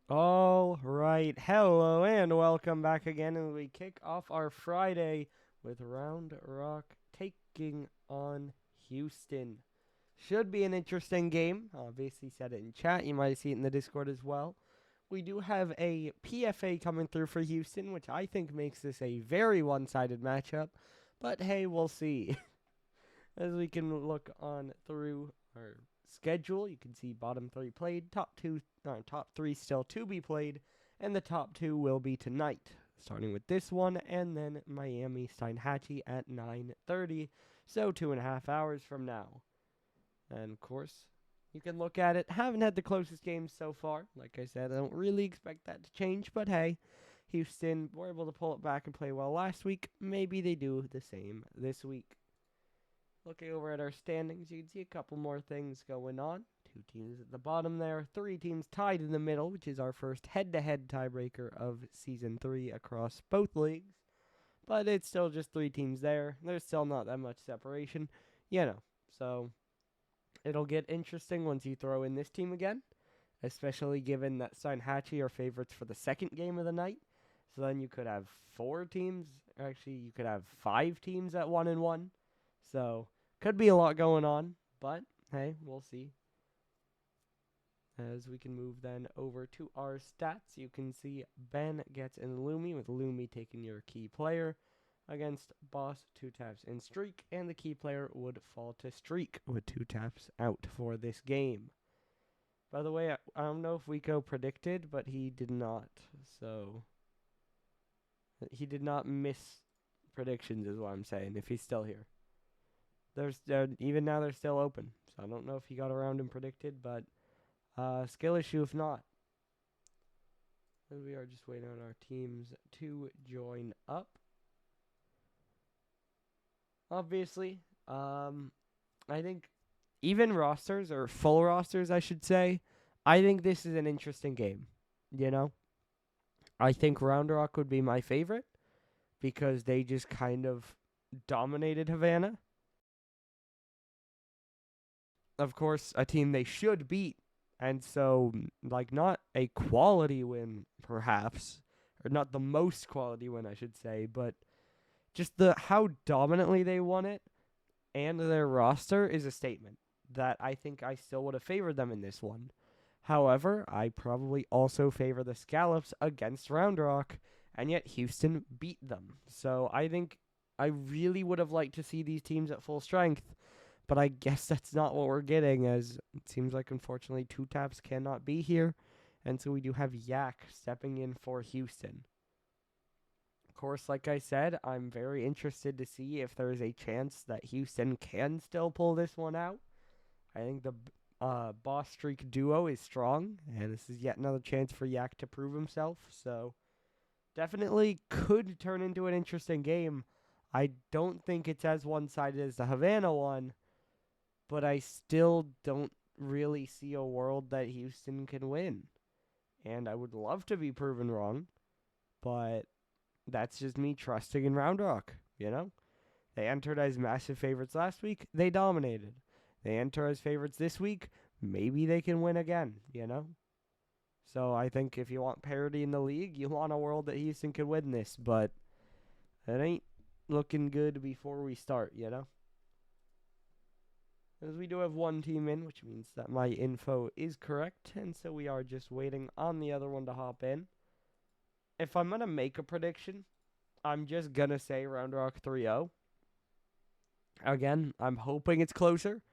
All right, hello and welcome back again. And we kick off our Friday with Round Rock taking on Houston. Should be an interesting game. Obviously, said it in chat. You might see it in the Discord as well. We do have a PFA coming through for Houston, which I think makes this a very one sided matchup. But hey, we'll see. As we can look on through our schedule, you can see bottom three played, top three still to be played, and the top two will be tonight. Starting with this one, and then Miami Steinhatchee at 9:30, so 2.5 hours from now. And of course, you can look at it. Haven't had the closest games so far. Like I said, I don't really expect that to change, but hey, Houston were able to pull it back and play well last week. Maybe they do the same this week. Looking over at our standings, you can see a couple more things going on. Two teams at the bottom there, three teams tied in the middle, which is our first head-to-head tiebreaker of Season 3 across both leagues. But it's still just three teams there. There's still not that much separation, you know. So it'll get interesting once you throw in this team again, especially given that Steinhatchee are favorites for the second game of the night. So then you could have four teams. Actually, you could have five teams at 1-1. So could be a lot going on, but hey, we'll see. As we can move then over to our stats, you can see Ben gets in Lumi, with Lumi taking your key player against Boss 2 taps in Streak, and the key player would fall to Streak with 2 taps out for this game. By the way, I don't know if Wico predicted, but he did not. So he did not miss predictions, is what I'm saying, if he's still here. There's even now they're still open, so I don't know if he got around and predicted, but skill issue if not. And we are just waiting on our teams to join up. Obviously, I think even rosters, or full rosters, I should say, I think this is an interesting game. You know, I think Round Rock would be my favorite because they just kind of dominated Havana. Of course, a team they should beat. And so, like, not a quality win, perhaps, or not the most quality win, I should say, but just the how dominantly they won it and their roster is a statement that I think I still would have favored them in this one. However, I probably also favor the Scallops against Round Rock, and yet Houston beat them. So I think I really would have liked to see these teams at full strength, but I guess that's not what we're getting, as it seems like, unfortunately, 2 taps cannot be here. And so we do have Yak stepping in for Houston. Of course, like I said, I'm very interested to see if there is a chance that Houston can still pull this one out. I think the Boss Streak duo is strong, and this is yet another chance for Yak to prove himself. So definitely could turn into an interesting game. I don't think it's as one-sided as the Havana one, but I still don't really see a world that Houston can win. And I would love to be proven wrong, but that's just me trusting in Round Rock, you know? They entered as massive favorites last week, they dominated. They enter as favorites this week, maybe they can win again, you know? So I think if you want parity in the league, you want a world that Houston could win this, but it ain't looking good before we start, you know? As we do have one team in, which means that my info is correct, and so we are just waiting on the other one to hop in. If I'm going to make a prediction, I'm just going to say Round Rock 3-0. Again, I'm hoping it's closer.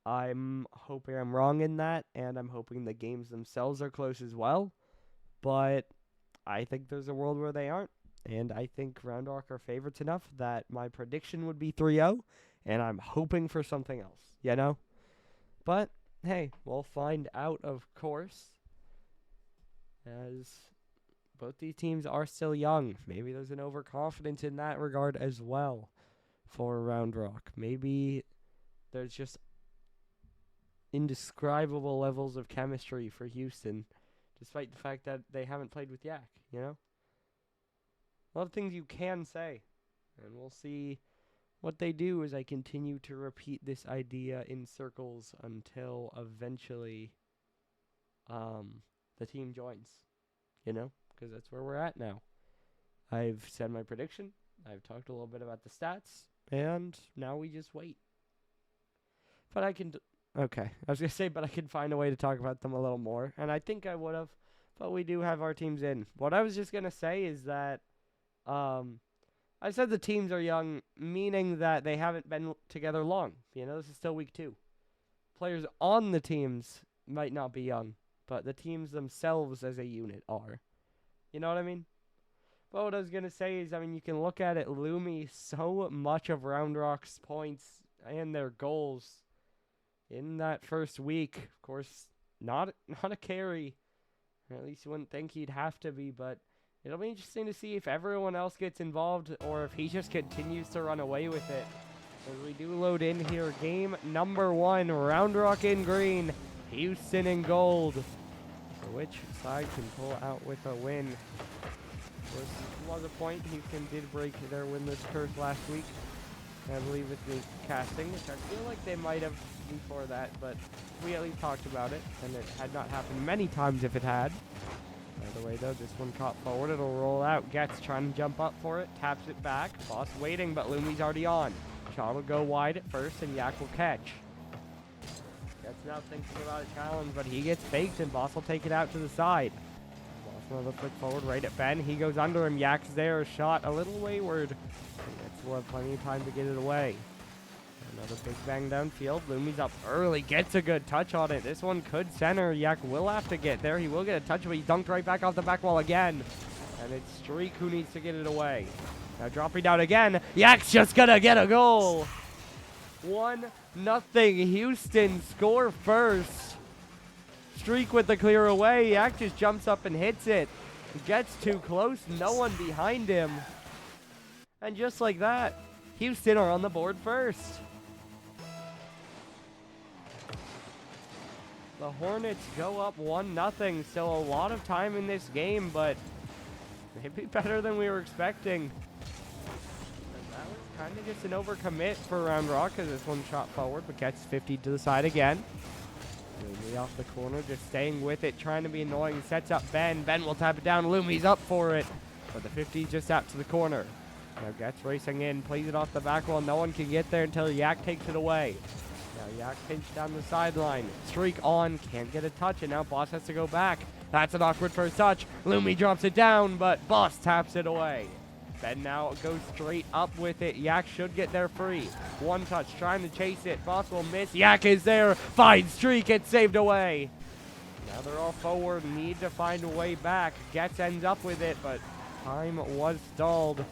I'm hoping I'm wrong in that, and I'm hoping the games themselves are close as well. But I think there's a world where they aren't, and I think Round Rock are favorites enough that my prediction would be 3-0, and I'm hoping for something else, you know? But, hey, we'll find out, of course, as both these teams are still young. Maybe there's an overconfidence in that regard as well for Round Rock. Maybe there's just indescribable levels of chemistry for Houston, despite the fact that they haven't played with Yak, you know? A lot of things you can say, and we'll see what they do as I continue to repeat this idea in circles until eventually the team joins. you know, because that's where we're at now. I've said my prediction. I've talked a little bit about the stats, and now we just wait. But I can... Okay, I was going to say, but I can find a way to talk about them a little more, and I think I would have, but we do have our teams in. What I was just going to say is that, I said the teams are young, meaning that they haven't been together long. You know, this is still week 2. Players on the teams might not be young, but the teams themselves as a unit are. You know what I mean? But what I was going to say is, I mean, you can look at it, Lumi, so much of Round Rock's points and their goals in that first week. Of course, not a carry. Or at least you wouldn't think he'd have to be, but it'll be interesting to see if everyone else gets involved or if he just continues to run away with it. As we do load in here, game number 1, Round Rock in green, Houston in gold. So which side can pull out with a win? Of course, was a point. Houston did break their winless curse last week, I believe, with the casting, which I feel like they might have before that, but we at least talked about it, and it had not happened many times if it had. By the way, though, this one caught forward. It'll roll out. Gets trying to jump up for it. Taps it back. Boss waiting, but Lumi's already on. Shot will go wide at first, and Yak will catch. Gets now thinking about a challenge, but he gets faked, and Boss will take it out to the side. Boss another flick forward right at Ben. He goes under him. Yak's there. Shot a little wayward. We'll have plenty of time to get it away. Another big bang downfield. Lumi's up early. Gets a good touch on it. This one could center. Yak will have to get there. He will get a touch, but he dunked right back off the back wall again. And it's Streak who needs to get it away. Now dropping down again. Yak's just gonna get a goal. 1-0. Houston score first. Streak with the clear away. Yak just jumps up and hits it. Gets too close. No one behind him. And just like that, Houston are on the board first. The Hornets go up 1-0. Still a lot of time in this game, but maybe better than we were expecting. And that was kind of just an overcommit for Round Rock, as this one shot forward, but gets 50 to the side again. Lumi off the corner, just staying with it, trying to be annoying. Sets up Ben. Ben will tap it down. Lumi's up for it, but the 50 just out to the corner. Now Gets racing in, plays it off the back wall. No one can get there until Yak takes it away. Now Yak pinched down the sideline. Streak on, can't get a touch, and now Boss has to go back. That's an awkward first touch. Lumi drops it down, but Boss taps it away. Ben now goes straight up with it. Yak should get there free. One touch, trying to chase it. Boss will miss. Yak is there. Finds Streak. It's saved away. Now they're all forward. Need to find a way back. Gets ends up with it, but time was stalled.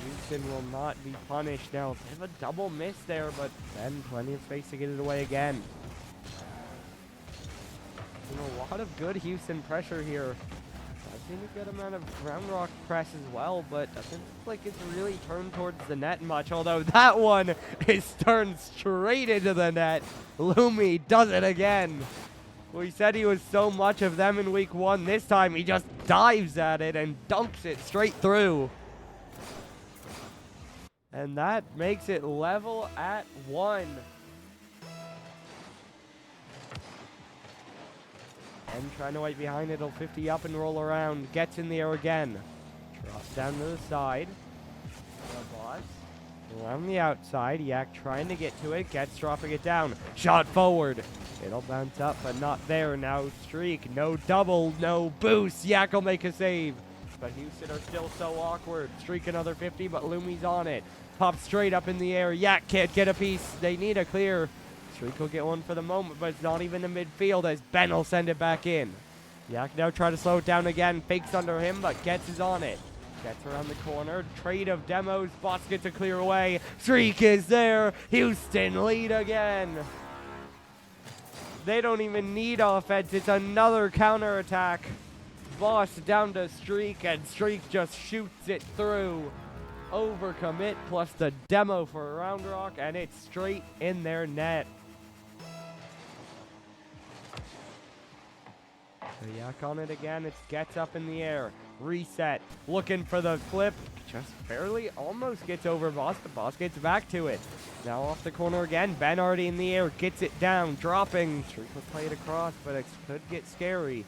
Houston will not be punished. Now, a bit of a double miss there, but then plenty of space to get it away again. A lot of good Houston pressure here. I've seen a good amount of Round Rock press as well, but doesn't look like it's really turned towards the net much, although that one is turned straight into the net. Lumi does it again. We said he was so much of them in week 1. This time he just dives at it and dunks it straight through. And that makes it level at 1. And trying to wait behind it, he'll 50 up and roll around. Gets in the air again. Drops down to the side. Boss. Around the outside. Yak trying to get to it. Gets dropping it down. Shot forward. It'll bounce up, but not there. Now Streak. No double. No boost. Yak will make a save. But Houston are still so awkward. Streak another 50, but Lumi's on it. Pops straight up in the air. Yak can't get a piece. They need a clear. Streak will get one for the moment, but it's not even in midfield as Ben will send it back in. Yak now try to slow it down again. Fakes under him, but Gets is on it. Gets around the corner. Trade of demos. Boss gets a clear away. Streak is there. Houston lead again. They don't even need offense. It's another counterattack. Boss down to Streak, and Streak just shoots it through. Overcommit plus the demo for Round Rock, and it's straight in their net. So Yak on it again. It gets up in the air. Reset. Looking for the flip. Just barely almost gets over Boss. The Boss gets back to it. Now off the corner again. Ben already in the air. Gets it down. Dropping. Streak will play it across, but it could get scary.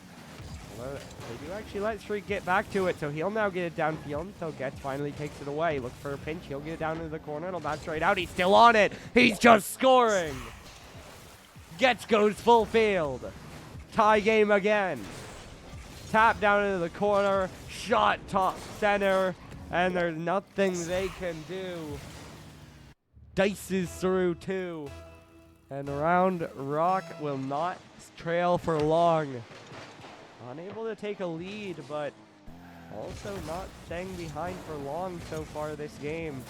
Although they do actually let Streak get back to it, so he'll now get it downfield until Getz finally takes it away. Look for a pinch. He'll get it down into the corner. It'll bounce straight out. He's still on it. He's just scoring. Getz goes full field. Tie game again. Tap down into the corner. Shot top center. And there's nothing they can do. Dices through two. And Round Rock will not trail for long. Unable to take a lead, but also not staying behind for long so far this game.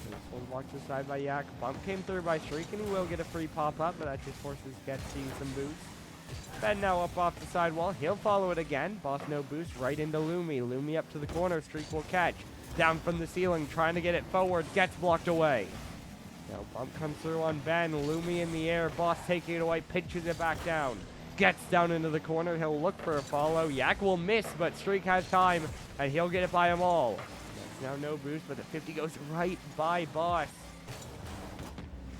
This one blocked aside by Yak. Bump came through by Shriek, and he will get a free pop-up, but that just forces Getz to use some boost. Ben now up off the sidewall. He'll follow it again. Boss no boost right into Lumi. Lumi up to the corner. Streak will catch. Down from the ceiling, trying to get it forward. Gets blocked away. Now bump comes through on Ben. Lumi in the air. Boss taking it away. Pitches it back down. Gets down into the corner. He'll look for a follow. Yak will miss, but Streak has time, and he'll get it by them all. Now no boost, but the 50 goes right by Boss.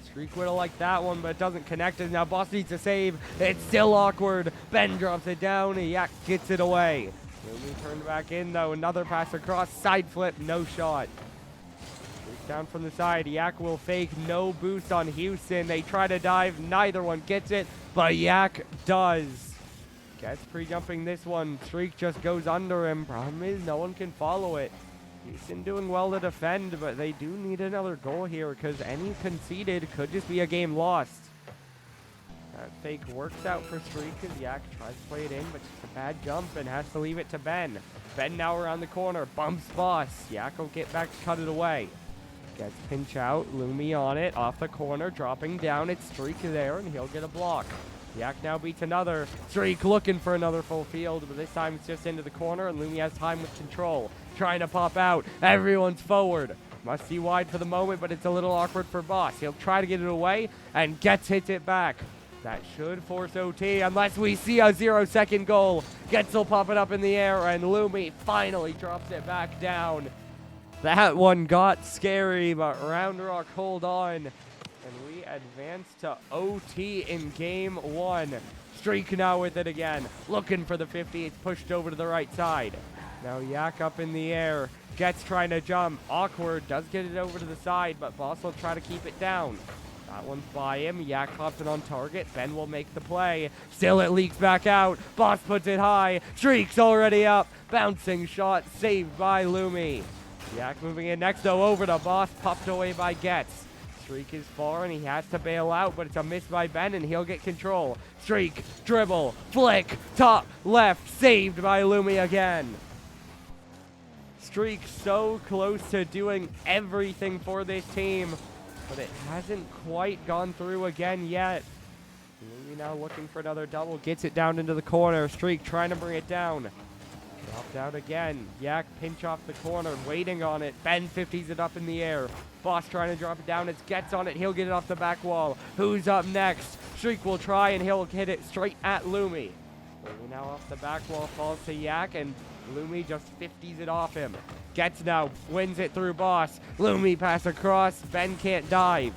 Streak would have liked that one, but it doesn't connect. And now Boss needs to save. It's still awkward. Ben drops it down. Yak gets it away. Lumi turned back in, though. Another pass across. Side flip. No shot. Streak down from the side. Yak will fake. No boost on Houston. They try to dive. Neither one gets it, but Yak does. Gets pre-jumping this one. Streak just goes under him. Problem is, no one can follow it. Houston doing well to defend, but they do need another goal here because any conceded could just be a game lost. That fake works out for Streak as Yak tries to play it in, but just a bad jump and has to leave it to Ben. Ben now around the corner, bumps Boss. Yak will get back to cut it away. Gets pinch out, Lumi on it, off the corner, dropping down. It's Streak there, and he'll get a block. Yak now beats another. Streak looking for another full field, but this time it's just into the corner, and Lumi has time with control. Trying to pop out. Everyone's forward. Must be wide for the moment, but it's a little awkward for Boss. He'll try to get it away, and Getz hits it back. That should force OT, unless we see a 0-second goal. Getz will pop it up in the air, and Lumi finally drops it back down. That one got scary, but Round Rock hold on. And we advance to OT in game one. Streak now with it again. Looking for the 50. It's pushed over to the right side. Now Yak up in the air. Getz trying to jump. Awkward. Does get it over to the side, but Boss will try to keep it down. That one's by him. Yak pops it on target. Ben will make the play. Still it leaks back out. Boss puts it high. Streak's already up. Bouncing shot saved by Lumi. Yak moving in next, though, over to Boss. Popped away by Getz. Streak is far, and he has to bail out, but it's a miss by Ben, and he'll get control. Streak, dribble, flick, top, left, saved by Lumi again. Streak so close to doing everything for this team, but it hasn't quite gone through again yet. Lumi now looking for another double, gets it down into the corner. Streak trying to bring it down. Dropped out again. Yak pinch off the corner, waiting on it. Ben 50s it up in the air. Boss trying to drop it down. It's Getz on it. He'll get it off the back wall. Who's up next? Streak will try, and he'll hit it straight at Lumi. Lumi now off the back wall, falls to Yak, and Lumi just 50s it off him. Getz now wins it through Boss. Lumi pass across. Ben can't dive.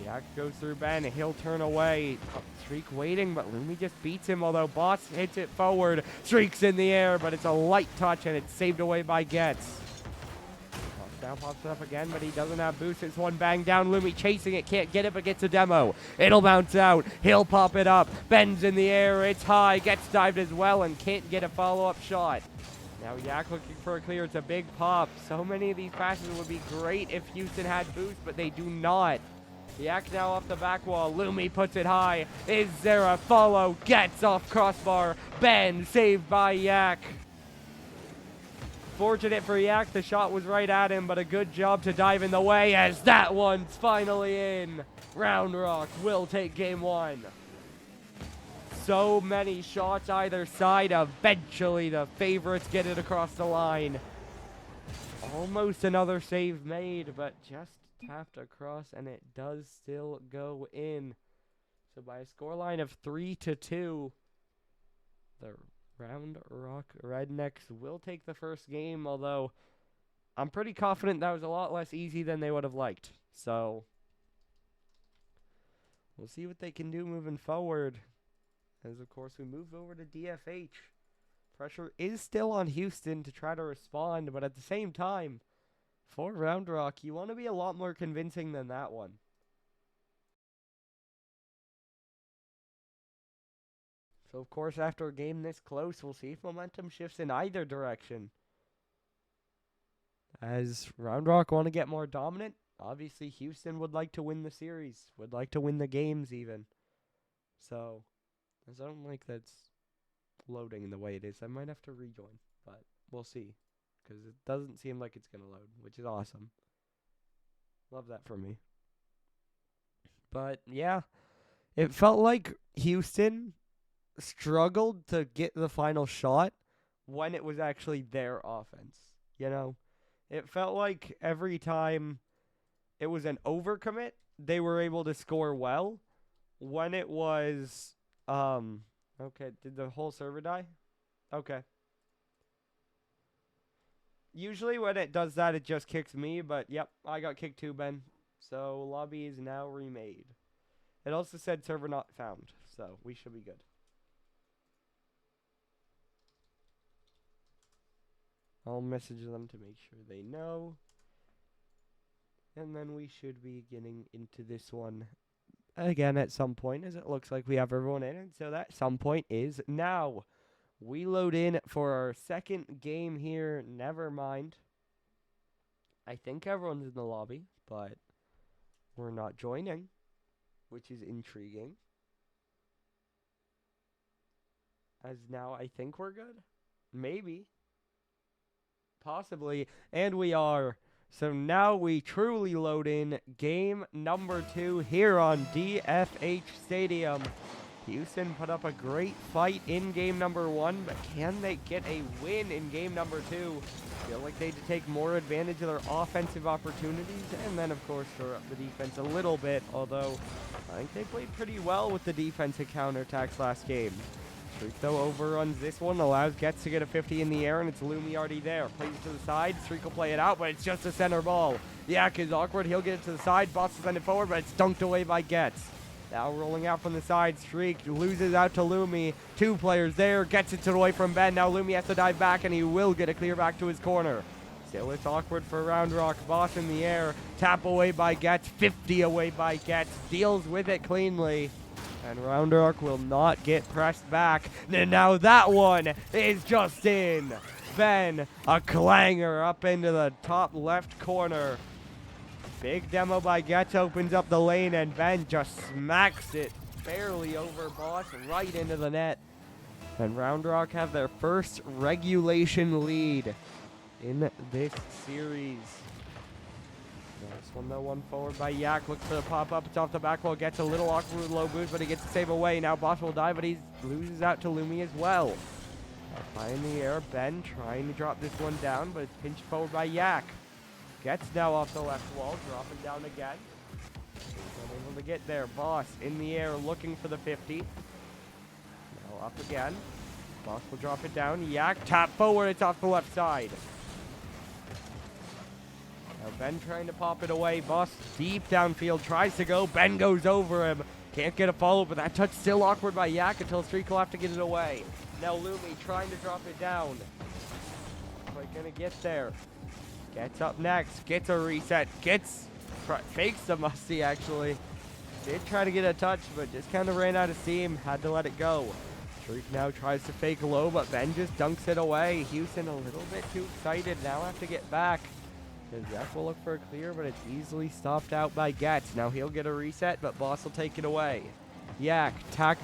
Yak goes through Ben, and he'll turn away. Streak waiting, but Lumi just beats him, although Boss hits it forward. Streak's in the air, but it's a light touch, and it's saved away by Getz. Boss now pops it up again, but he doesn't have boost. It's one bang down. Lumi chasing it, can't get it, but gets a demo. It'll bounce out. He'll pop it up. Ben's in the air. It's high. Gets dived as well and can't get a follow-up shot. Now Yak looking for a clear. It's a big pop. So many of these passes would be great if Houston had boost, but they do not. Yak now off the back wall. Lumi puts it high. Is there a follow? Gets off crossbar. Ben saved by Yak. Fortunate for Yak, the shot was right at him, but a good job to dive in the way as that one's finally in. Round Rock will take game one. So many shots either side. Eventually the favorites get it across the line. Almost another save made, but just tapped across, and it does still go in. So by a scoreline of 3-2, the Round Rock Rednecks will take the first game, although I'm pretty confident that was a lot less easy than they would have liked. So we'll see what they can do moving forward, as of course we move over to DFH. Pressure is still on Houston to try to respond, but at the same time, for Round Rock, you want to be a lot more convincing than that one. So, of course, after a game this close, we'll see if momentum shifts in either direction. As Round Rock want to get more dominant, obviously Houston would like to win the series, would like to win the games even. So, as I don't like that's loading in the way it is, I might have to rejoin, but we'll see. Because it doesn't seem like it's going to load, which is awesome. Love that for me. But, yeah, it felt like Houston struggled to get the final shot when it was actually their offense. You know, it felt like every time it was an overcommit, they were able to score well. When it was, okay, did the whole server die? Okay. Usually when it does that, it just kicks me, but yep, I got kicked too, Ben. So lobby is now remade. It also said server not found, so we should be good. I'll message them to make sure they know. And then we should be getting into this one again at some point, as it looks like we have everyone in. And so that some point is now. We load in for our second game here. Never mind. I think everyone's in the lobby, but we're not joining, which is intriguing. As now I think we're good. Maybe. Possibly. And we are. So now we truly load in game number 2 here on DFH Stadium. Houston put up a great fight in game number 1, but can they get a win in game number 2? Feel like they need to take more advantage of their offensive opportunities, and then of course shore up the defense a little bit, although I think they played pretty well with the defensive counterattacks last game. Streak though overruns this one, allows Getz to get a 50 in the air, and it's Lumi already there. Plays it to the side, Streak will play it out, but it's just a center ball. Yak is awkward, he'll get it to the side, Boss will send it forward, but it's dunked away by Getz. Now rolling out from the side, Streak loses out to Lumi. 2 players there, gets it away from Ben. Now Lumi has to dive back, and he will get a clear back to his corner. Still, it's awkward for Round Rock. Boss in the air, tap away by Getz, 50 away by Getz. Deals with it cleanly. And Round Rock will not get pressed back. And now that one is just in. Ben, a clanger up into the top left corner. Big demo by Getz opens up the lane, and Ben just smacks it barely over Boss right into the net. And Round Rock have their first regulation lead in this series. This one though, one forward by Yak, looks for the pop-up, it's off the back wall, gets a little awkward low boost, but he gets to save away. Now Boss will die, but he loses out to Lumi as well. High in the air, Ben trying to drop this one down, but it's pinched forward by Yak. Gets now off the left wall, dropping down again. He's unable to get there. Boss in the air looking for the 50. Now up again. Boss will drop it down. Yak tap forward, it's off the left side. Now Ben trying to pop it away. Boss deep downfield, tries to go. Ben goes over him. Can't get a follow, but that touch still awkward by Yak until Streak will have to get it away. Now Lumi trying to drop it down. Quite gonna get there. Gets up next, gets a reset, fakes the musty actually. Did try to get a touch, but just kind of ran out of steam, had to let it go. Streak now tries to fake low, but Ben just dunks it away. Houston a little bit too excited, now have to get back. Zach will look for a clear, but it's easily stopped out by Getz. Now he'll get a reset, but Boss will take it away. Yak, tap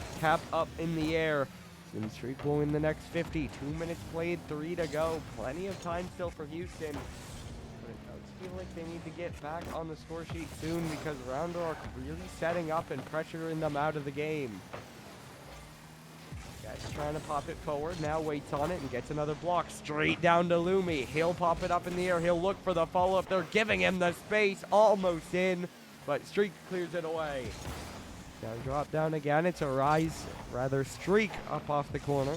up in the air. And Streak will win the next 50. 2 minutes played, 3 to go. Plenty of time still for Houston. But it does feel like they need to get back on the score sheet soon because Round Rock really setting up and pressuring them out of the game. Guy's trying to pop it forward, now waits on it and gets another block straight down to Lumi. He'll pop it up in the air, he'll look for the follow-up. They're giving him the space, almost in, but Streak clears it away. Now drop down again, it's a rise, rather Streak up off the corner.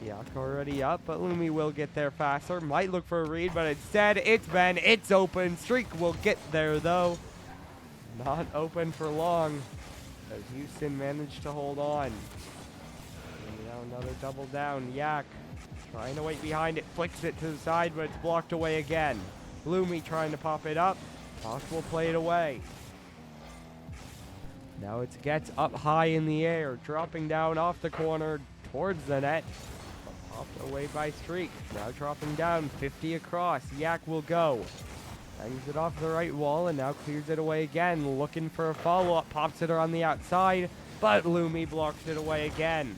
Yak already up, but Lumi will get there faster. Might look for a read, but instead it's Ben, it's open. Streak will get there though. Not open for long, as Houston managed to hold on. And now another double down, Yak trying to wait behind it, flicks it to the side, but it's blocked away again. Lumi trying to pop it up. Boss will play it away. Now it gets up high in the air, dropping down off the corner towards the net. Popped away by Streak. Now dropping down, 50 across. Yak will go. Hangs it off the right wall and now clears it away again. Looking for a follow-up. Pops it around the outside, but Lumi blocks it away again.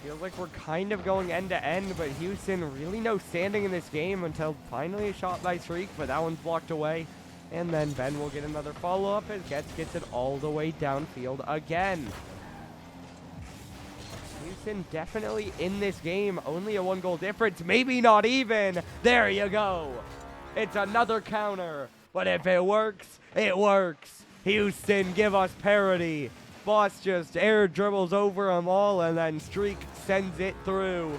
Feels like we're kind of going end to end, but Houston really no standing in this game until finally a shot by Streak, but that one's blocked away. And then Ben will get another follow-up as gets it all the way downfield again. Houston definitely in this game. Only a 1-goal difference. Maybe not even. There you go. It's another counter. But if it works, it works. Houston, give us parity. Boss just air dribbles over them all, and then Streak sends it through.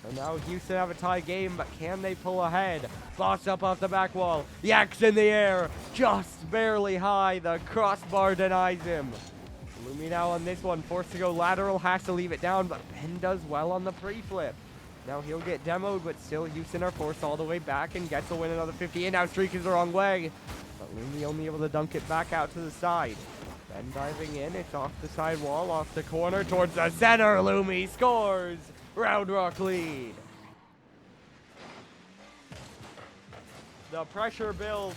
So now Houston have a tie game, but can they pull ahead? Boss up off the back wall. Yak's in the air, just barely high. The crossbar denies him. Lumi now on this one, forced to go lateral, has to leave it down, but Ben does well on the pre-flip. Now he'll get demoed, but still Houston are forced all the way back and gets to win another 50. And now Streak is the wrong way. But Lumi only able to dunk it back out to the side. Ben diving in, it's off the side wall, off the corner, towards the center. Lumi scores. Round Rock lead. The pressure builds,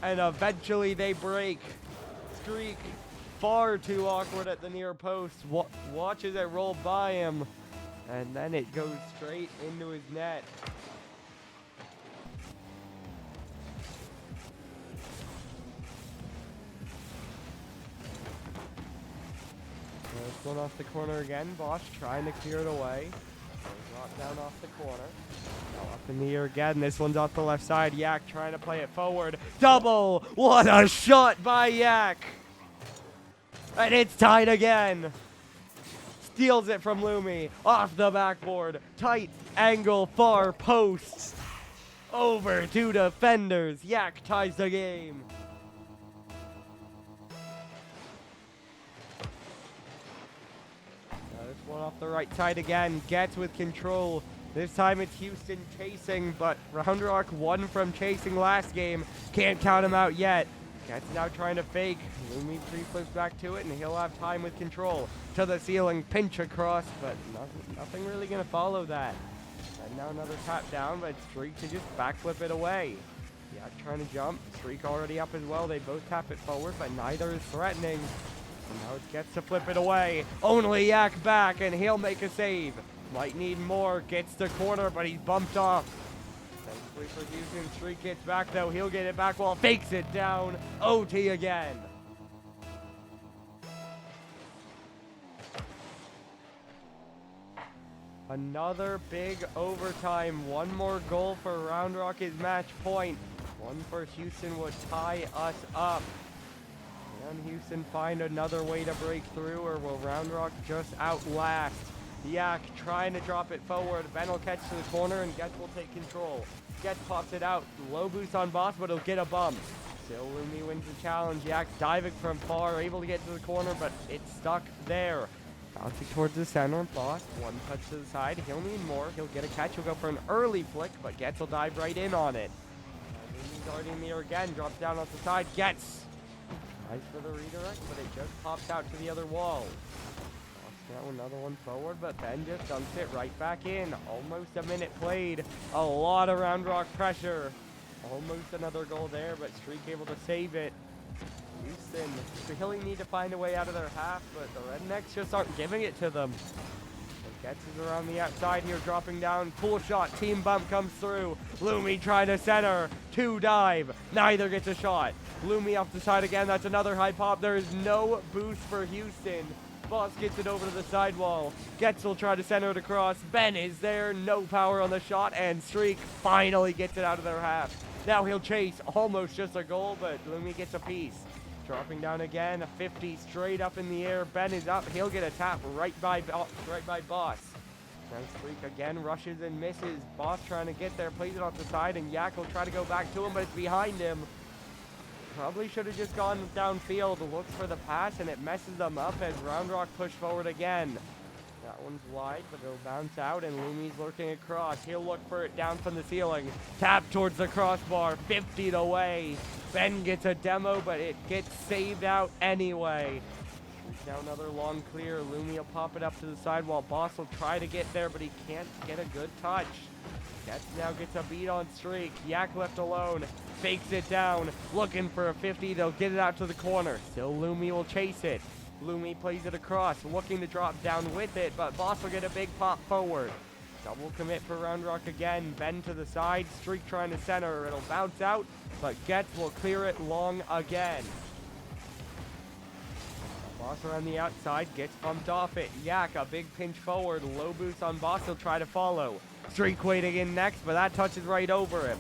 and eventually they break. Streak, far too awkward at the near post, watches it roll by him, and then it goes straight into his net. This one off the corner again. Bosch trying to clear it away. Rock down off the corner. Now up in the air again. This one's off the left side. Yak trying to play it forward. Double! What a shot by Yak! And it's tied again. Steals it from Lumi. Off the backboard. Tight angle far post. Over two defenders. Yak ties the game. One off the right side again, gets with control. This time it's Houston chasing, but Round Rock won from chasing last game. Can't count him out yet. Gets now trying to fake. Lumi pre-flips back to it, and he'll have time with control. To the ceiling, pinch across, but nothing really going to follow that. And now another tap down, but Streak to just backflip it away. Yak trying to jump. Streak already up as well. They both tap it forward, but neither is threatening. Now it gets to flip it away. Only Yak back, and he'll make a save. Might need more. Gets the corner, but he's bumped off. Thankfully for Houston, Streak gets back, though. He'll get it back while fakes it down. OT again. Another big overtime. One more goal for Round Rock is match point. One for Houston would tie us up. Can Houston find another way to break through, or will Round Rock just outlast? Yak trying to drop it forward. Ben will catch to the corner, and Getz will take control. Getz pops it out. Low boost on Boss, but he'll get a bump. Still Lumi wins the challenge. Yak diving from far, able to get to the corner, but it's stuck there. Bouncing towards the center. Boss, one touch to the side. He'll need more. He'll get a catch. He'll go for an early flick, but Getz will dive right in on it. Lumi's already in the air again. Drops down off the side. Getz. Nice for the redirect, but it just pops out to the other wall. Now another one forward, but Ben just dunks it right back in. Almost a minute played. A lot of Round Rock pressure. Almost another goal there, but Streak able to save it. Houston really need to find a way out of their half, but the Rednecks just aren't giving it to them. Getz is around the outside here, dropping down. Cool shot, team bump comes through. Lumi trying to center. Two dive. Neither gets a shot. Lumi off the side again. That's another high pop. There is no boost for Houston. Boss gets it over to the sidewall. Getz will try to center it across. Ben is there. No power on the shot. And Streak finally gets it out of their half. Now he'll chase. Almost just a goal, but Lumi gets a piece. Dropping down again, a 50 straight up in the air. Ben is up. He'll get a tap right by Boss. Now Streak again rushes and misses. Boss trying to get there, plays it off the side, and Yak will try to go back to him, but it's behind him. probably should have just gone downfield, looks for the pass, and it messes them up as Round Rock push forward again. That one's wide, but it'll bounce out, and Lumi's lurking across. He'll look for it down from the ceiling. Tap towards the crossbar, 50 away. Ben gets a demo, but it gets saved out anyway. Now another long clear. Lumi will pop it up to the sidewall. Boss will try to get there, but he can't get a good touch. Getz now gets a beat on Streak. Yak left alone. Fakes it down. Looking for a 50. They'll get it out to the corner. Still Lumi will chase it. Lumi plays it across. Looking to drop down with it, but Boss will get a big pop forward. Double commit for Round Rock again. Ben to the side. Streak trying to center. It'll bounce out, but Getz will clear it long again. Boss around the outside, gets bumped off it. Yak, a big pinch forward. Low boost on Boss, he'll try to follow. Streak waiting in next, but that touches right over him.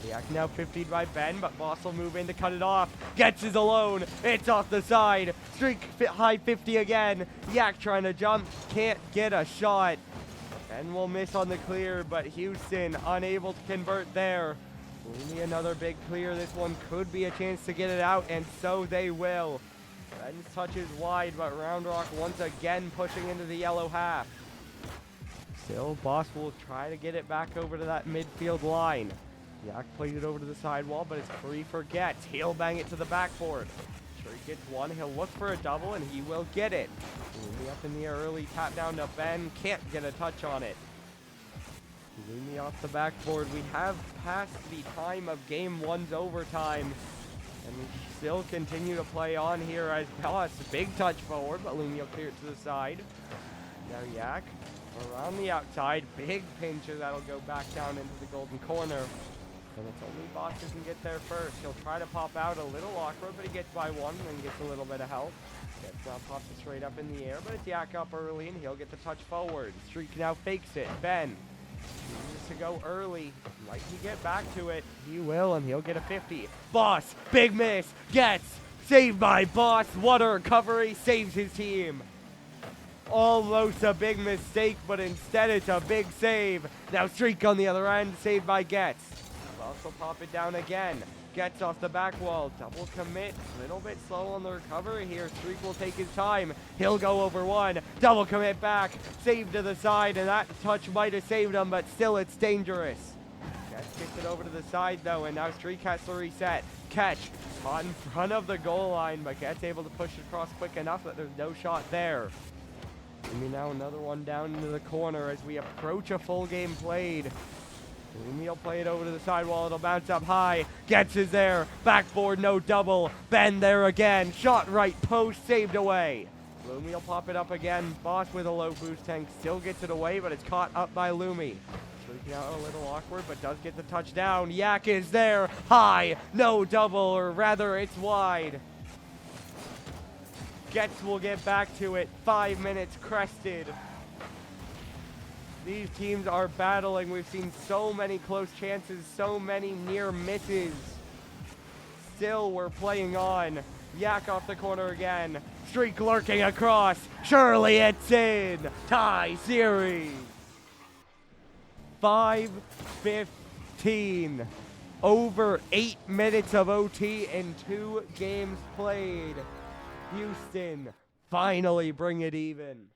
Yak now 50'd by Ben, but Boss will move in to cut it off. Getz is alone. It's off the side. Streak high 50 again. Yak trying to jump, can't get a shot. Ben will miss on the clear, but Houston unable to convert there. Only another big clear. This one could be a chance to get it out, and so they will. Ben's touch is wide, but Round Rock once again pushing into the yellow half. Still, Boss will try to get it back over to that midfield line. Yak plays it over to the sidewall, but it's free for Getz. He'll bang it to the backboard. Sure, he gets one. He'll look for a double, and he will get it. Lumi up in the air early, tap down to Ben. Can't get a touch on it. Lumi off the backboard. We have passed the time of game one's overtime. And we still continue to play on here as Boss. Big touch forward, but Lumi will clear it to the side. Now Yak around the outside. Big pincher that'll go back down into the golden corner. And it's only Boss who can get there first. He'll try to pop out a little awkward, but he gets by one and gets a little bit of help. Gets now pops it straight up in the air, but it's Yak up early and he'll get the touch forward. Streak now fakes it. Ben needs to go early. Might he get back to it? He will, and he'll get a 50. Boss, big miss. Getz, saved by Boss. What a recovery. Saves his team. Almost a big mistake, but instead it's a big save. Now Streak on the other end, saved by Getz. Boss will pop it down again. Getz off the back wall. Double commit. A little bit slow on the recovery here. Streak will take his time. He'll go over one. Double commit back. Save to the side, and that touch might have saved him, but still it's dangerous. Getz gets it over to the side, though, and now Streak has to reset. Catch caught in front of the goal line, but Getz able to push it across quick enough that there's no shot there. Lumi now another one down into the corner as we approach a full game played. Lumi will play it over to the sidewall. It'll bounce up high. Getz is there. Backboard, no double. Ben there again. Shot right post, saved away. Lumi will pop it up again. Boss with a low boost tank still gets it away, but it's caught up by Lumi. Streaking out a little awkward, but does get the touchdown. Yak is there. High, no double, or rather it's wide. Getz will get back to it. 5 minutes crested. These teams are battling. We've seen so many close chances, so many near misses. Still, we're playing on. Yak off the corner again. Streak lurking across. Surely it's in. Tie series. 5-15. Over 8 minutes of OT in 2 games played. Houston finally bring it even.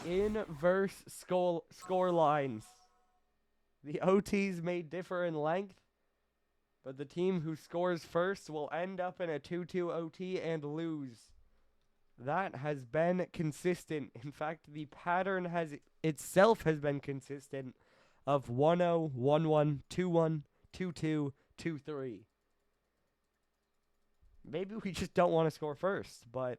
Inverse score lines. The OTs may differ in length, but the team who scores first will end up in a 2-2 OT and lose. That has been consistent. In fact, the pattern has itself has been consistent of 1-0, 1-1, 2-1, 2-2, 2-3. Maybe we just don't want to score first, but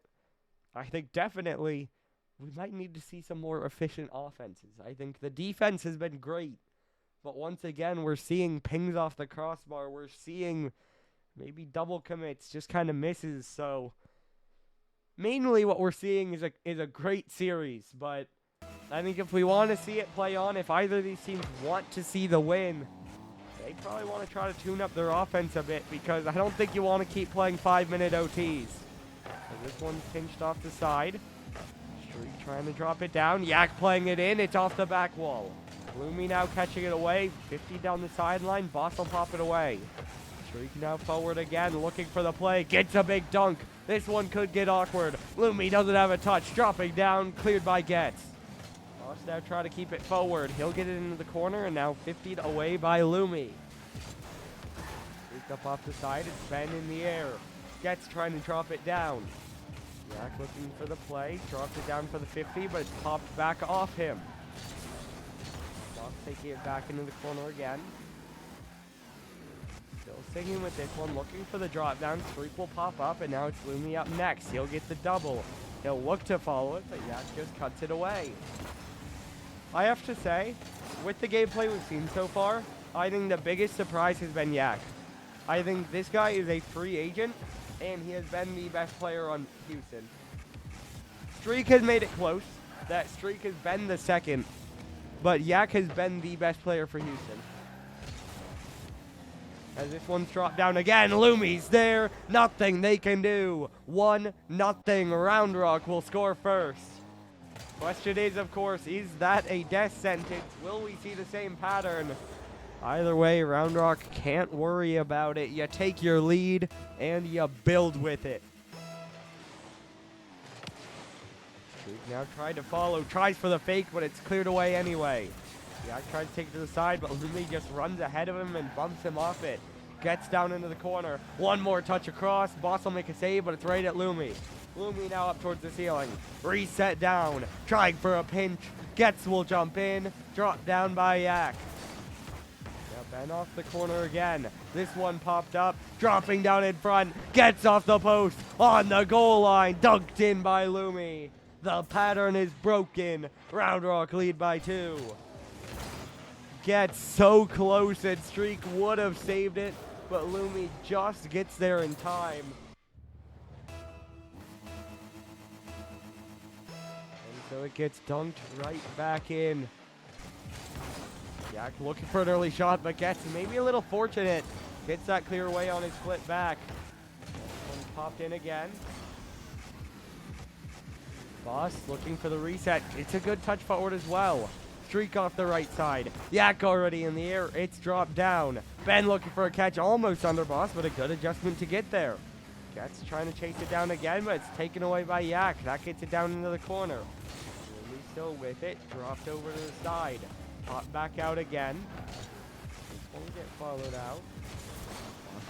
I think definitely we might need to see some more efficient offenses. I think the defense has been great, but once again, we're seeing pings off the crossbar. We're seeing maybe double commits, just kind of misses. So mainly what we're seeing is a great series, but I think if we want to see it play on, if either of these teams want to see the win, they probably want to try to tune up their offense a bit, because I don't think you want to keep playing 5-minute OTs. So this one's pinched off the side. Streak trying to drop it down. Yak playing it in. It's off the back wall. Lumi now catching it away. 50 down the sideline. Boss will pop it away. Streak now forward again, looking for the play. Gets a big dunk. This one could get awkward. Lumi doesn't have a touch. Dropping down, cleared by Getz. Boss now trying to keep it forward. He'll get it into the corner, and now 50 away by Lumi. Streak up off the side. It's Ben in the air. Getz trying to drop it down. Yak looking for the play. Drops it down for the 50, but it's popped back off him. Boss taking it back into the corner again. Still sticking with this one, looking for the drop down. Streak will pop up, and now it's Lumi up next. He'll get the double. He'll look to follow it, but Yak just cuts it away. I have to say, with the gameplay we've seen so far, I think the biggest surprise has been Yak. I think this guy is a free agent, and he has been the best player on Houston. Streak has made it close. That Streak has been the second, but Yak has been the best player for Houston. As this one's dropped down again, Lumi's there. Nothing they can do. 1-0. Round Rock will score first. Question is, of course, is that a death sentence? Will we see the same pattern? Either way, Round Rock can't worry about it. You take your lead and you build with it. Streak now tried to follow, tries for the fake, but it's cleared away anyway. Yak tries to take it to the side, but Lumi just runs ahead of him and bumps him off it. Gets down into the corner. One more touch across. Boss will make a save, but it's right at Lumi. Lumi now up towards the ceiling. Reset down. Trying for a pinch. Getz will jump in. Drop down by Yak. Now Ben off the corner again. This one popped up. Dropping down in front. Gets off the post. On the goal line. Dunked in by Lumi. The pattern is broken. Round Rock lead by 2. Gets so close, and Streak would have saved it, but Lumi just gets there in time. And so it gets dunked right back in. Yak looking for an early shot, but gets maybe a little fortunate. Gets that clear away on his flip back. One popped in again. Boss looking for the reset. It's a good touch forward as well. Streak off the right side. Yak already in the air. It's dropped down. Ben looking for a catch almost under Boss, but a good adjustment to get there. Getz trying to chase it down again, but it's taken away by Yak. That gets it down into the corner. Lumi still with it. Dropped over to the side. Pop back out again. Won't get followed out.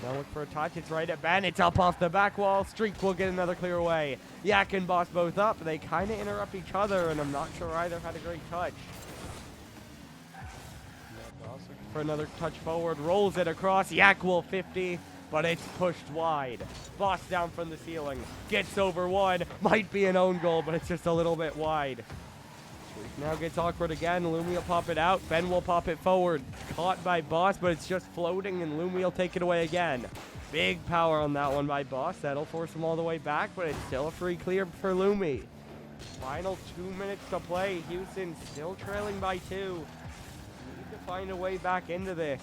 Now look for a touch. It's right at Ben. It's up off the back wall. Streak will get another clear away. Yak and Boss both up. They kind of interrupt each other, and I'm not sure either had a great touch. For another touch forward, rolls it across. Yak will 50, but it's pushed wide. Boss down from the ceiling, gets over one. Might be an own goal, but it's just a little bit wide. Streak now gets awkward again. Lumi will pop it out. Ben will pop it forward. Caught by Boss, but it's just floating, and Lumi will take it away again. Big power on that one by Boss. That'll force him all the way back, but it's still a free clear for Lumi. Final 2 minutes to play. Houston still trailing by 2. Find a way back into this.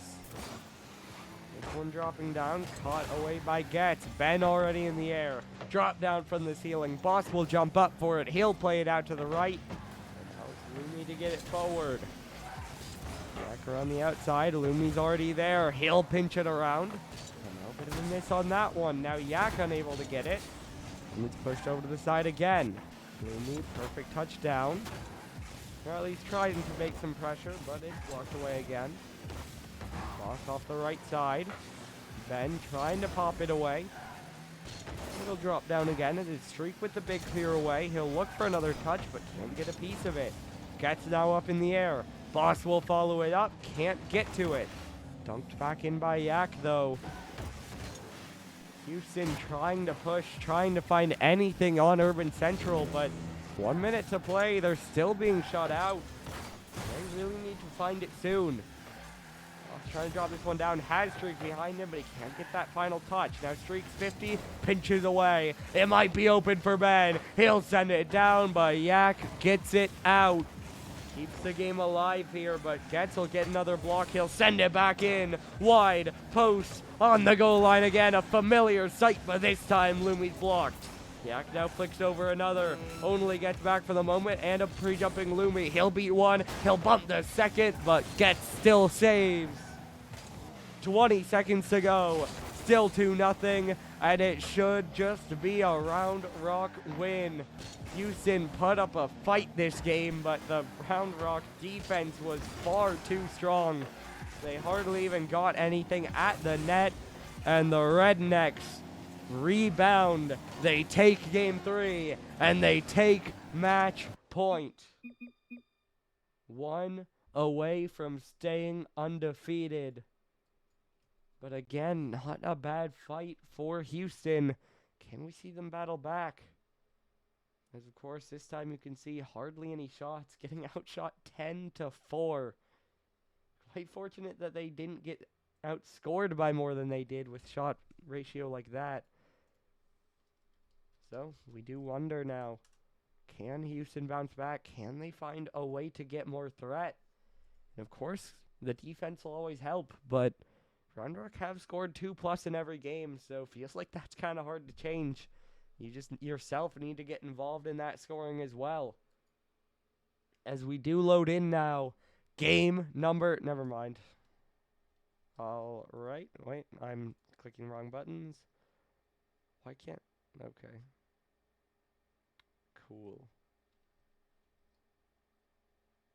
This one dropping down, caught away by Getz. Ben already in the air. Drop down from the ceiling. Boss will jump up for it. He'll play it out to the right. Lumi to get it forward. Back around the outside. Lumi's already there. He'll pinch it around. A bit of a miss on that one. Now Yak unable to get it. And it's pushed over to the side again. Lumi, perfect touchdown. Or at least trying to make some pressure, but it's blocked away again. Boss off the right side. Ben trying to pop it away. It'll drop down again. It is Streak with the big clear away. He'll look for another touch, but can't get a piece of it. Get's now up in the air. Boss will follow it up. Can't get to it. Dunked back in by Yak, though. Houston trying to push, trying to find anything on Urban Central, but 1 minute to play. They're still being shut out. They really need to find it soon. Trying to drop this one down. Has Streak behind him, but he can't get that final touch. Now Streak's 50, pinches away. It might be open for Ben. He'll send it down, but Yak gets it out. Keeps the game alive here, but Getz will get another block. He'll send it back in. Wide post on the goal line again. A familiar sight, but this time Lumi's blocked. Yak now flicks over another. Only gets back for the moment, and a pre-jumping Lumi. He'll beat one. He'll bump the second, but gets still saves. 20 seconds to go. Still 2-0, and it should just be a Round Rock win. Houston put up a fight this game, but the Round Rock defense was far too strong. They hardly even got anything at the net, and the Rednecks rebound. They take game 3, and they take match point. 1 away from staying undefeated. But again, not a bad fight for Houston. Can we see them battle back? As of course, this time you can see hardly any shots, getting outshot 10-4. Quite fortunate that they didn't get outscored by more than they did with shot ratio like that. So, we do wonder now, can Houston bounce back? Can they find a way to get more threat? And of course, the defense will always help, but Round Rock have scored 2+ in every game, so feels like that's kind of hard to change. You just yourself need to get involved in that scoring as well. As we do load in now, game number, never mind. All right, wait, I'm clicking wrong buttons. Why can't, okay. Cool.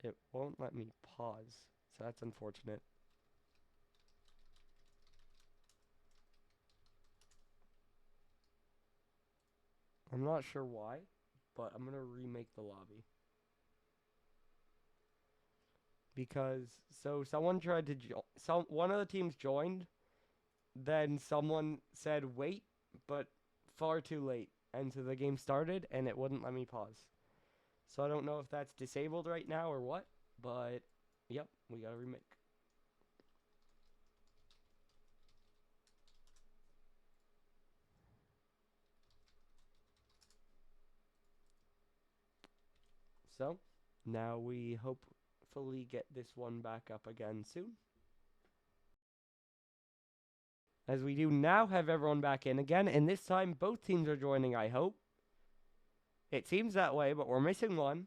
It won't let me pause, so that's unfortunate. I'm not sure why, but I'm going to remake the lobby. Because, so someone tried to, one of the teams joined, then someone said wait, but far too late. And so the game started, and it wouldn't let me pause. So I don't know if that's disabled right now or what, but yep, we got to remake. So, now we hopefully get this one back up again soon. As we do now have everyone back in again, and this time both teams are joining, I hope. It seems that way, but we're missing one.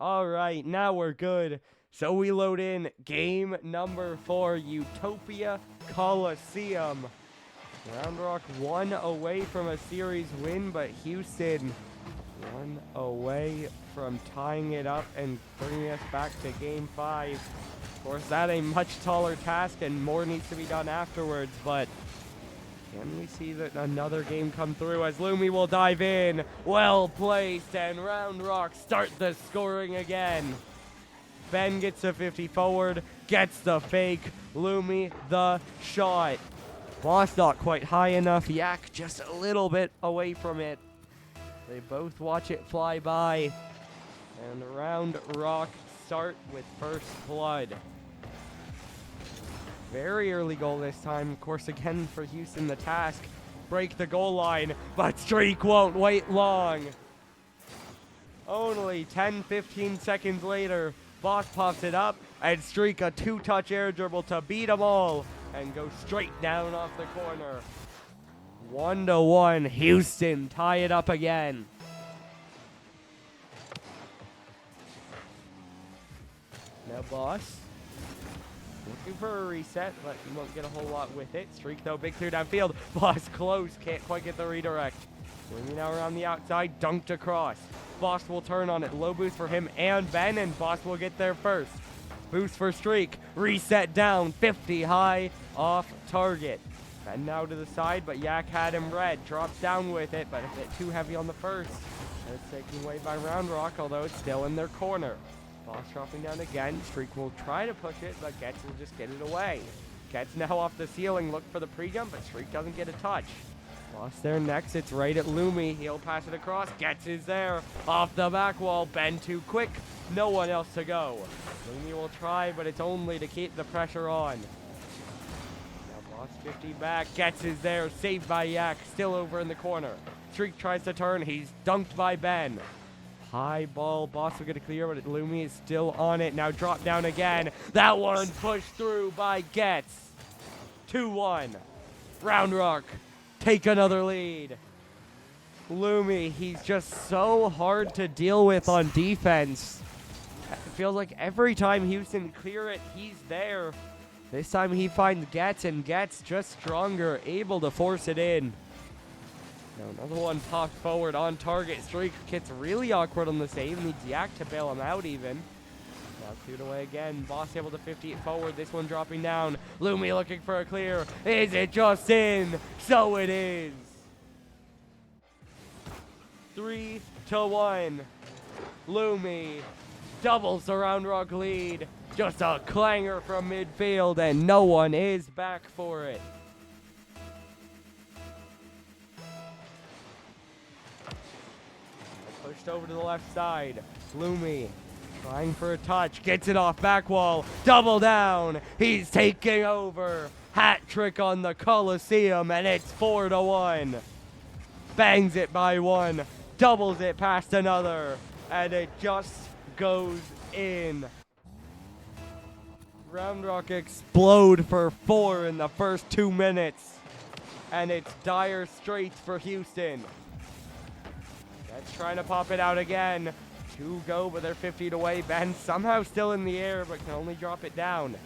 Alright, now we're good. So we load in game number 4, Utopia Coliseum. Round Rock 1 away from a series win, but Houston 1 away from tying it up and bringing us back to game 5. Of course, that's a much taller task and more needs to be done afterwards, but can we see that another game come through as Lumi will dive in? Well placed, and Round Rock start the scoring again. Ben gets a 50 forward, gets the fake, Lumi the shot. Boss not quite high enough, Yak just a little bit away from it. They both watch it fly by, and Round Rock start with first blood. Very early goal this time. Of course, again for Houston, the task, break the goal line, but Streak won't wait long. Only 10-15 seconds later, Boss pops it up, and Streak a 2-touch air dribble to beat them all, and go straight down off the corner. 1-1, Houston tie it up again. Now Boss, looking for a reset, but you won't get a whole lot with it. Streak though, big clear downfield. Boss close, can't quite get the redirect. Swinging now around the outside, dunked across. Boss will turn on it, low boost for him and Ben, and Boss will get there first. Boost for Streak, reset down, 50 high, off target. Ben now to the side, but Yak had him red. Drops down with it, but a bit too heavy on the first. And it's taken away by Round Rock, although it's still in their corner. Boss dropping down again. Streak will try to push it, but Getz will just get it away. Getz now off the ceiling, look for the pre-jump, but Streak doesn't get a touch. Boss there next, it's right at Lumi. He'll pass it across. Getz is there. Off the back wall, Ben too quick. No one else to go. Lumi will try, but it's only to keep the pressure on. Boss 50 back, Getz is there, saved by Yak, still over in the corner. Streak tries to turn, he's dunked by Ben. High ball, Boss will get a clear, but Lumi is still on it. Now drop down again. That one pushed through by Getz. 2-1. Round Rock take another lead. Lumi, he's just so hard to deal with on defense. It feels like every time Houston clear it, he's there. This time he finds Getz, and Getz just stronger, able to force it in. Now another one popped forward on target. Streak gets really awkward on the save. Needs Yak to bail him out even. Now cleared away again. Boss able to 50 it forward. This one dropping down. Lumi looking for a clear. Is it just in? So it is. 3-1. Lumi doubles the Round Rock lead. Just a clanger from midfield, and no one is back for it. Pushed over to the left side. Lumi trying for a touch. Gets it off back wall. Double down. He's taking over. Hat trick on the Coliseum, and it's 4-1. Bangs it by one. Doubles it past another. And it just goes in. Round Rock explode for 4 in the first 2 minutes. And it's dire straits for Houston. That's trying to pop it out again. 2 go, but they're 50 feet away. Ben somehow still in the air, but can only drop it down.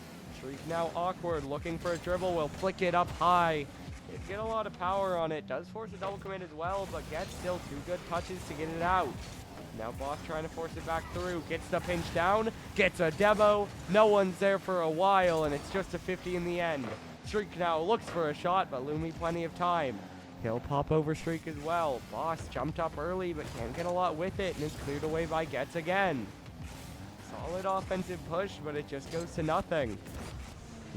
Shriek now awkward, looking for a dribble. Will flick it up high. Did get a lot of power on it. Does force a double commit as well, but gets still 2 good touches to get it out. Now Boss trying to force it back through. Gets the pinch down. Gets a demo. No one's there for a while, and it's just a 50 in the end. Shriek now looks for a shot, but Lumi plenty of time. He'll pop over Streak as well. Boss jumped up early, but can't get a lot with it, and is cleared away by Getz again. Solid offensive push, but it just goes to nothing.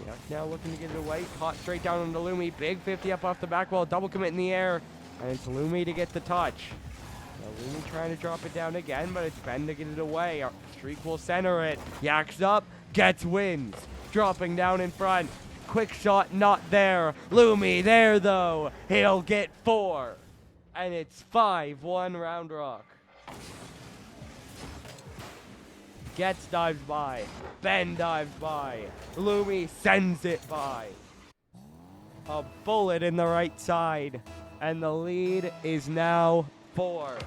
Yak now looking to get it away. Caught straight down on the Lumi. Big 50 up off the back wall. Double commit in the air, and it's Lumi to get the touch. Now Lumi trying to drop it down again, but it's Ben to get it away. Streak will center it. Yak's up. Getz wins. Dropping down in front. Quick shot, not there. Lumi there, though. He'll get 4. And it's 5-1 Round Rock. Getz dives by. Ben dives by. Lumi sends it by. A bullet in the right side. And the lead is now 4.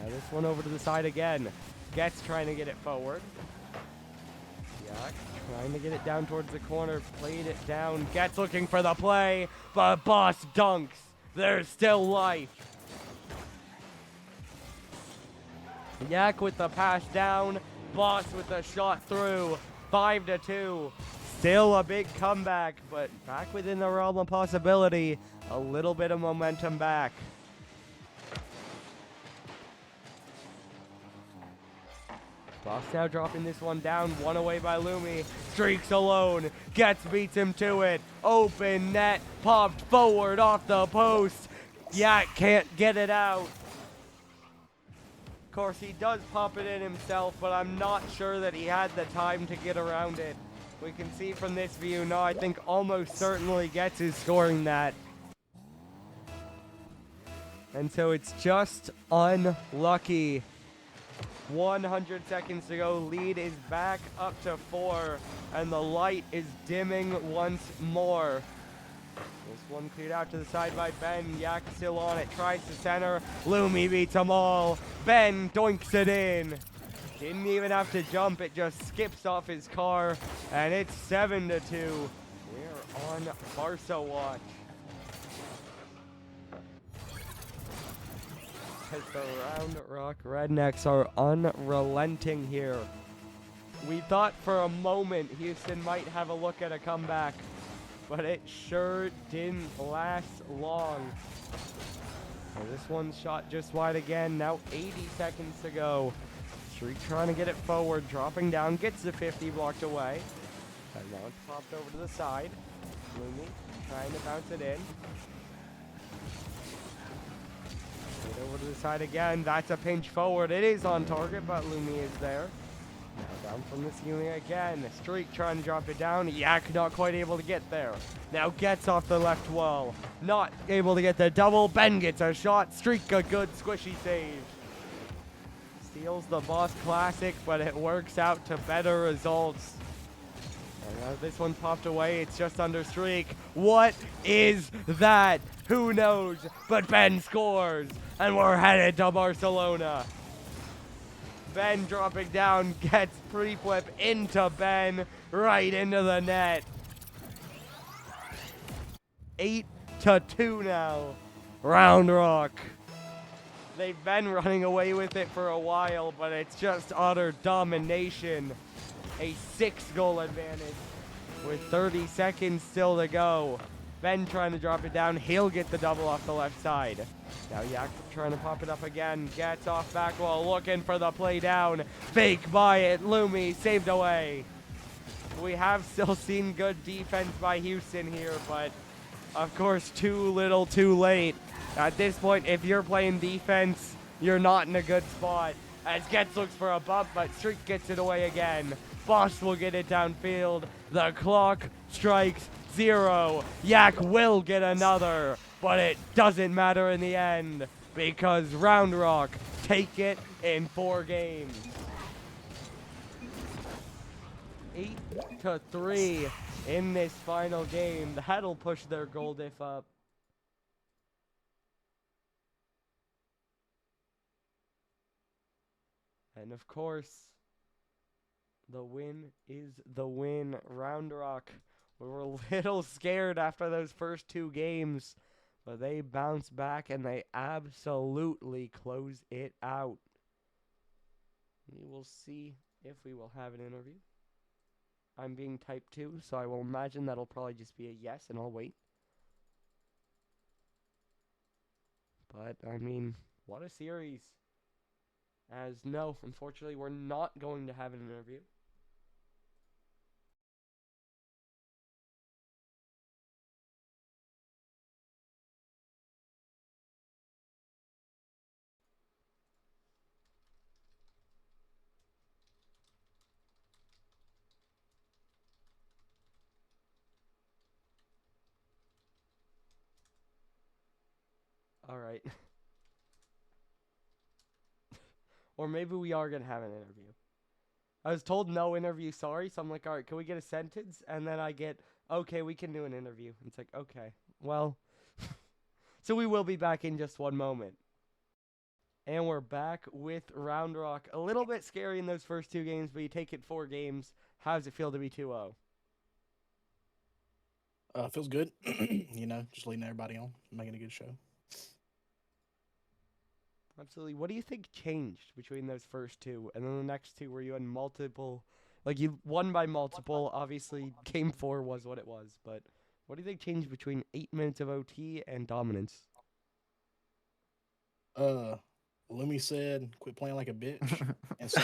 Now this one over to the side again. Getz trying to get it forward. Yak trying to get it down towards the corner. Played it down. Getz looking for the play, but Boss dunks. There's still life. Yak with the pass down. Boss with the shot through. 5-2. Still a big comeback, but back within the realm of possibility. A little bit of momentum back. Boss now dropping this one down. One away by Lumi. Streaks alone. Getz beats him to it. Open net. Popped forward off the post. Yak can't get it out. Of course, he does pop it in himself, but I'm not sure that he had the time to get around it. We can see from this view now, I think almost certainly Getz is scoring that. And so it's just unlucky. 100 seconds to go. Lead is back up to 4, and the light is dimming once more. This one cleared out to the side by Ben. Yak still on it. Tries to center. Lumi beats them all. Ben doinks it in. Didn't even have to jump. It just skips off his car, and it's 7-2. We're on Barca watch. As the Round Rock Rednecks are unrelenting here. We thought for a moment Houston might have a look at a comeback, but it sure didn't last long. So this one's shot just wide again. Now 80 seconds to go. Shriek trying to get it forward, dropping down, gets the 50 blocked away. And now it's popped over to the side. Lumi trying to bounce it in. Get over to the side again. That's a pinch forward. It is on target, but Lumi is there. Now down from the ceiling again. Streak trying to drop it down. Yak not quite able to get there. Now gets off the left wall. Not able to get the double. Ben gets a shot. Streak a good squishy save. Steals the Boss Classic, but it works out to better results. This one popped away. It's just under streak. What is that? Who knows? But Ben scores, and we're headed to Barcelona. Ben dropping down, gets pre-flip into Ben, right into the net. 8-2 now. Round Rock. They've been running away with it for a while, but it's just utter domination. A 6-goal advantage with 30 seconds still to go. Ben trying to drop it down. He'll get the double off the left side. Now Yak trying to pop it up again. Gets off back wall, looking for the play down. Fake by it. Lumi saved away. We have still seen good defense by Houston here, but of course too little too late. At this point, if you're playing defense, you're not in a good spot. As Getz looks for a bump, but Streak gets it away again. Boss will get it downfield. The clock strikes 0. Yak will get another, but it doesn't matter in the end because Round Rock take it in 4 games. 8-3 in this final game. That'll push their goal diff up. And of course, the win is the win. Round Rock, we were a little scared after those first 2 games, but they bounced back and they absolutely closed it out. We will see if we will have an interview. I'm being typed 2, so I will imagine that'll probably just be a yes, and I'll wait. But, I mean, what a series. As no, unfortunately, we're not going to have an interview. All right. Or maybe we are going to have an interview. I was told no interview, sorry, so I'm like, all right, can we get a sentence? And then I get, okay, we can do an interview. It's like, okay, well. So we will be back in just one moment. And we're back with Round Rock. A little bit scary in those first 2 games, but you take it 4 games. How does it feel to be 2-0? Feels good. Just leading everybody on, making a good show. Absolutely. What do you think changed between those first 2 and then the next 2 where you had multiple, like you won by multiple? Obviously, game 4 was what it was, but what do you think changed between 8 minutes of OT and dominance? Lumi said, "Quit playing like a bitch," and so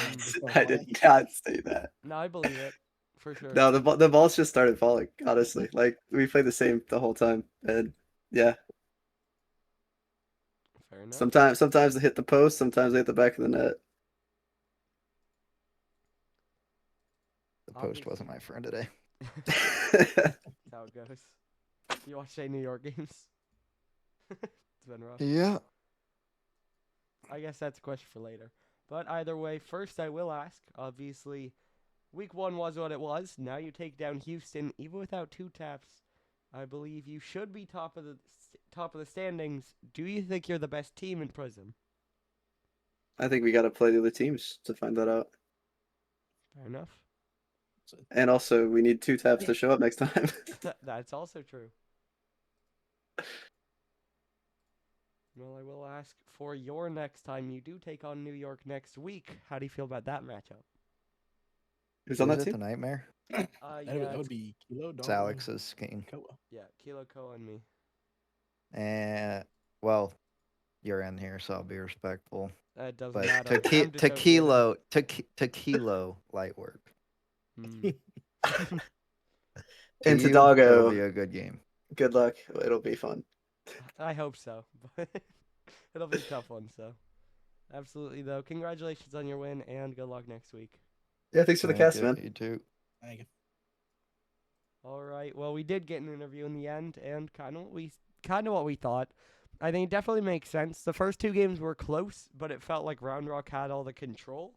I did not say that. No, I believe it for sure. No, the balls just started falling. Honestly, like we played the same the whole time, and yeah. Fair enough. Sometimes they hit the post, sometimes they hit the back of the net. The post wasn't my friend today. That's how it goes. You watch any New York games? It's been rough. Yeah. I guess that's a question for later. But either way, first I will ask, obviously, week 1 was what it was. Now you take down Houston, even without 2 taps. I believe you should be top of the standings. Do you think you're the best team in Prism? I think we got to play the other teams to find that out. Fair enough. And also, we need 2 taps to show up next time. That's also true. Well, I will ask for your next time. You do take on New York next week. How do you feel about that matchup? Who's on that Is it team? the Nightmare? Yeah, that would be Kilo, It's Darwin, Alex's game. Koa. Yeah, Kilo Ko and me. And well, you're in here, so I'll be respectful. That doesn't But matter. tequila light work. And To you, Todago. It'll be a good game. Good luck. It'll be fun. I hope so. But it'll be a tough one, so. Absolutely, though. Congratulations on your win, and good luck next week. Yeah, thanks for the Thank cast, you. man. You too. Thank you. All right. Well, we did get an interview in the end, and kind of what we thought. I think it definitely makes sense. The first 2 games were close, but it felt like Round Rock had all the control.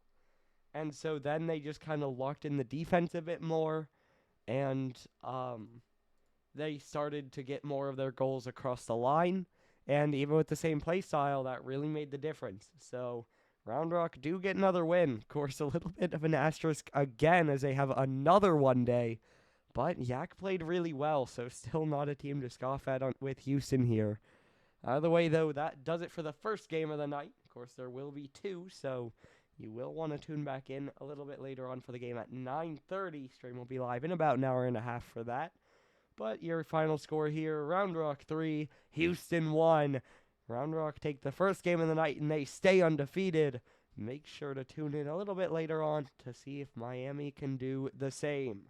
And so then they just kind of locked in the defense a bit more. and they started to get more of their goals across the line. And even with the same play style, that really made the difference. So Round Rock do get another win. Of course, a little bit of an asterisk again as they have another one day. But Yak played really well, so still not a team to scoff at with Houston here. Either way, though, that does it for the first game of the night. Of course, there will be two, so you will want to tune back in a little bit later on for the game at 9:30. Stream will be live in about an hour and a half for that. But your final score here, Round Rock 3, Houston 1. Round Rock take the first game of the night, and they stay undefeated. Make sure to tune in a little bit later on to see if Miami can do the same.